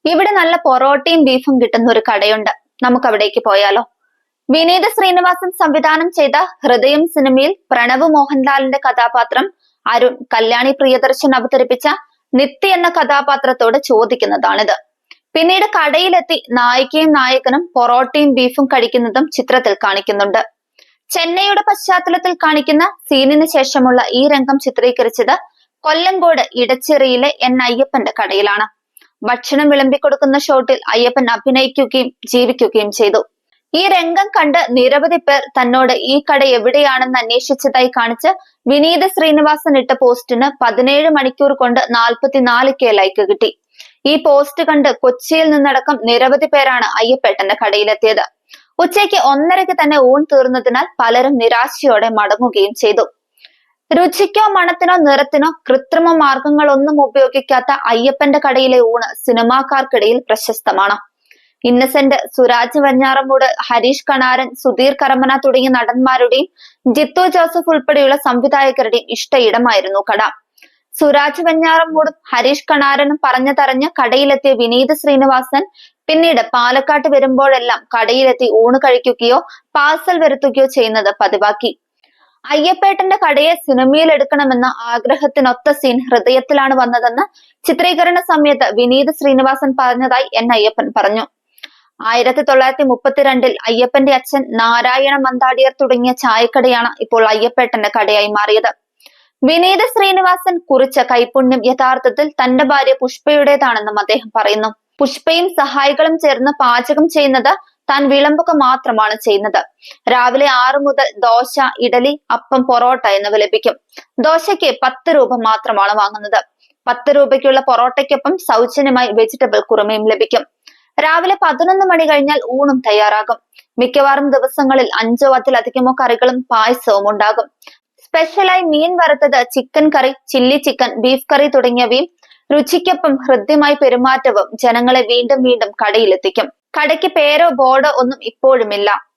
ഇവിടെ നല്ല പൊറോട്ടയും ബീഫും കിട്ടുന്ന ഒരു കടയുണ്ട്. നമുക്ക് അവിടേക്ക് പോയാലോ? വിനീത് ശ്രീനിവാസൻ സംവിധാനം ചെയ്ത ഹൃദയം സിനിമയിൽ പ്രണവ് മോഹൻലാലിന്റെ കഥാപാത്രം അരുൺ കല്യാണി പ്രിയദർശൻ അവതരിപ്പിച്ച നിത്യ എന്ന കഥാപാത്രത്തോട് ചോദിക്കുന്നതാണിത്. പിന്നീട് കടയിലെത്തി നായികയും നായകനും പൊറോട്ടയും ബീഫും കഴിക്കുന്നതും ചിത്രത്തിൽ കാണിക്കുന്നുണ്ട്. ചെന്നൈയുടെ പശ്ചാത്തലത്തിൽ കാണിക്കുന്ന സീനിന് ശേഷമുള്ള ഈ രംഗം ചിത്രീകരിച്ചത് കൊല്ലങ്കോട് ഇടച്ചിറയിലെ എൻ അയ്യപ്പന്റെ കടയിലാണ്. ഭക്ഷണം വിളമ്പിക്കൊടുക്കുന്ന ഷോട്ടിൽ അയ്യപ്പൻ അഭിനയിക്കുകയും ജീവിക്കുകയും ചെയ്തു. ഈ രംഗം കണ്ട് നിരവധി പേർ തന്നോട് ഈ കട എവിടെയാണെന്ന് അന്വേഷിച്ചതായി കാണിച്ച് വിനീത് ശ്രീനിവാസൻ ഇട്ട പോസ്റ്റിന് 17 മണിക്കൂർ കൊണ്ട് 44K ലൈക്ക് കിട്ടി. ഈ പോസ്റ്റ് കണ്ട് കൊച്ചിയിൽ നിന്നടക്കം നിരവധി പേരാണ് അയ്യപ്പേട്ടന്റെ കടയിലെത്തിയത്. ഉച്ചയ്ക്ക് 1:30 തന്നെ ഊൺ തീർന്നതിനാൽ പലരും നിരാശയോടെ മടങ്ങുകയും ചെയ്തു. രുചിക്കോ മണത്തിനോ നിറത്തിനോ കൃത്രിമ മാർഗങ്ങളൊന്നും ഉപയോഗിക്കാത്ത അയ്യപ്പന്റെ കടയിലെ ഊണ് സിനിമാക്കാർക്കിടയിൽ പ്രശസ്തമാണ്. ഇന്നസെന്റ്, സുരാജ് വെഞ്ഞാറമൂട്, ഹരീഷ് കണാരൻ, സുധീർ കരമന തുടങ്ങിയ നടന്മാരുടെയും ജിത്തു ജോസഫ് ഉൾപ്പെടെയുള്ള സംവിധായകരുടെയും ഇഷ്ടയിടമായിരുന്നു കട. സുരാജ് വെഞ്ഞാറമൂടും ഹരീഷ് കണാരനും പറഞ്ഞതറിഞ്ഞ് കടയിലെത്തിയ വിനീത് ശ്രീനിവാസൻ പിന്നീട് പാലക്കാട്ട് വരുമ്പോഴെല്ലാം കടയിലെത്തി ഊണ് കഴിക്കുകയോ പാഴ്സൽ വരുത്തുകയോ ചെയ്യുന്നത് പതിവാക്കി. അയ്യപ്പേട്ടന്റെ കടയെ സിനിമയിൽ എടുക്കണമെന്ന ആഗ്രഹത്തിനൊത്ത സീൻ ഹൃദയത്തിലാണ് വന്നതെന്ന് ചിത്രീകരണ സമയത്ത് വിനീത് ശ്രീനിവാസൻ പറഞ്ഞതായി എൻ അയ്യപ്പൻ പറഞ്ഞു. 1932 അയ്യപ്പന്റെ അച്ഛൻ നാരായണ മന്താടിയർ തുടങ്ങിയ ചായക്കടയാണ് ഇപ്പോൾ അയ്യപ്പേട്ടന്റെ കടയായി മാറിയത്. വിനീത് ശ്രീനിവാസൻ കുറിച്ച കൈപുണ്യം യഥാർത്ഥത്തിൽ തന്റെ ഭാര്യ പുഷ്പയുടേതാണെന്നും അദ്ദേഹം പറയുന്നു. പുഷ്പയും സഹായികളും ചേർന്ന് പാചകം ചെയ്യുന്നത് താൻ വിളമ്പുക മാത്രമാണ് ചെയ്യുന്നത്. രാവിലെ 6 മുതൽ ദോശ, ഇഡലി, അപ്പം, പൊറോട്ട എന്നിവ ലഭിക്കും. ദോശയ്ക്ക് 10 രൂപ മാത്രമാണ് വാങ്ങുന്നത്. 10 രൂപയ്ക്കുള്ള പൊറോട്ടയ്ക്കൊപ്പം സൗജന്യമായി വെജിറ്റബിൾ കുറുമയും ലഭിക്കും. രാവിലെ 11 മണി കഴിഞ്ഞാൽ ഊണും തയ്യാറാകും. മിക്കവാറും ദിവസങ്ങളിൽ 5ഓ അതിലധികമോ കറികളും പായസവും ഉണ്ടാകും. സ്പെഷ്യലായി മീൻ വറുത്തത്, ചിക്കൻ കറി, ചില്ലി ചിക്കൻ, ബീഫ് കറി തുടങ്ങിയവയും രുചിക്കൊപ്പം ഹൃദ്യമായി പെരുമാറ്റവും ജനങ്ങളെ വീണ്ടും വീണ്ടും കടയിലെത്തിക്കും. കടയ്ക്ക് പേരോ ബോർഡോ ഒന്നും ഇപ്പോഴുമില്ല.